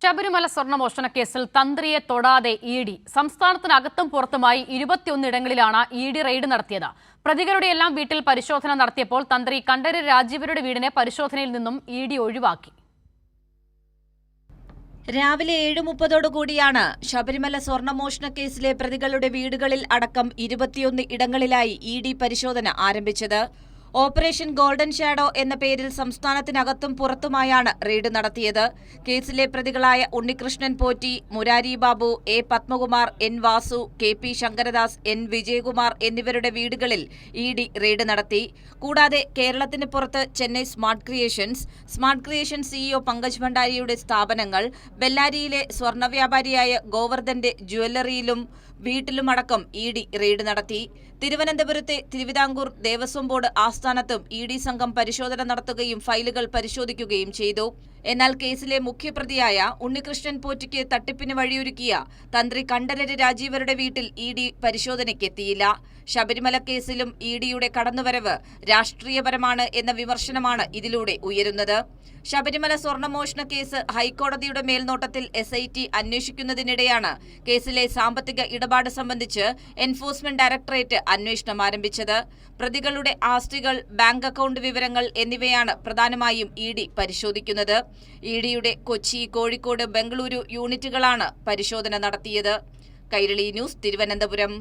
ശബരിമല സ്വർണ്ണമോഷണ കേസിൽ തന്ത്രിയെ തൊടാതെ ED. സംസ്ഥാനത്തിനകത്തും പുറത്തുമായി 21 ഇടങ്ങളിലാണ് ED raid നടത്തിയത്. പ്രതികളുടെയെല്ലാം വീട്ടിൽ പരിശോധന നടത്തിയപ്പോൾ തന്ത്രി കണ്ഠരര് രാജീവരുടെ വീടിനെ പരിശോധനയിൽ നിന്നും ഇഡി ഒഴിവാക്കി. രാവിലെ 7:30 ശബരിമല സ്വർണ്ണമോഷണ കേസിലെ പ്രതികളുടെ വീടുകളിൽ അടക്കം 21 ഇടങ്ങളിലായി ഇഡി പരിശോധന ആരംഭിച്ചത്. ഓപ്പറേഷൻ ഗോൾഡൻ ഷാഡോ എന്ന പേരിൽ സംസ്ഥാനത്തിനകത്തും പുറത്തുമായാണ് റെയ്ഡ് നടത്തിയത്. കേസിലെ പ്രതികളായ Unnikrishnan Potti, Murari Babu, A Padmakumar, N Vasu, K P Sankaradas, N Vijayakumar എന്നിവരുടെ വീടുകളിൽ ഇഡി റെയ്ഡ് നടത്തി. കൂടാതെ കേരളത്തിന് പുറത്ത് Chennai smart creation CEO Pankaj ഭണ്ഡാരിയുടെ സ്ഥാപനങ്ങൾ, ബെല്ലാരിയിലെ സ്വർണ്ണ വ്യാപാരിയായ ഗോവർദ്ധന്റെ ജ്വല്ലറിയിലും വീട്ടിലുമടക്കം ഇഡി റെയ്ഡ് നടത്തി. തിരുവനന്തപുരത്തെ തിരുവിതാംകൂർ ദേവസ്വം ബോർഡ് ആസ്ഥാനത്തും ഇഡി സംഘം പരിശോധന നടത്തുകയും ഫയലുകൾ പരിശോധിക്കുകയും ചെയ്തു. എന്നാൽ കേസിലെ മുഖ്യപ്രതിയായ ഉണ്ണികൃഷ്ണൻ പോറ്റിക്ക് തട്ടിപ്പിന് വഴിയൊരുക്കിയ തന്ത്രി കണ്ഠരര് രാജീവരുടെ വീട്ടിൽ ഇഡി പരിശോധനയ്ക്കെത്തിയില്ല. ശബരിമല കേസിലും ഇഡിയുടെ കടന്നുവരവ് രാഷ്ട്രീയപരമാണ് എന്ന വിമർശനമാണ് ഇതിലൂടെ ഉയരുന്നത്. ശബരിമല സ്വർണ്ണമോഷണ കേസ് ഹൈക്കോടതിയുടെ മേൽനോട്ടത്തിൽ SIT അന്വേഷിക്കുന്നതിനിടെയാണ് കേസിലെ സാമ്പത്തിക ഇടപാട് സംബന്ധിച്ച് എൻഫോഴ്സ്മെന്റ് ഡയറക്ടറേറ്റ് അന്വേഷണം ആരംഭിച്ചത്. പ്രതികളുടെ ആസ്തികൾ, ബാങ്ക് അക്കൗണ്ട് വിവരങ്ങൾ എന്നിവയാണ് പ്രധാനമായും ഇഡി പരിശോധിക്കുന്നത്. ഇഡിയുടെ കൊച്ചി, കോഴിക്കോട്, ബംഗളൂരു യൂണിറ്റുകളാണ് പരിശോധന നടത്തിയത്. കൈരളി ന്യൂസ്, തിരുവനന്തപുരം.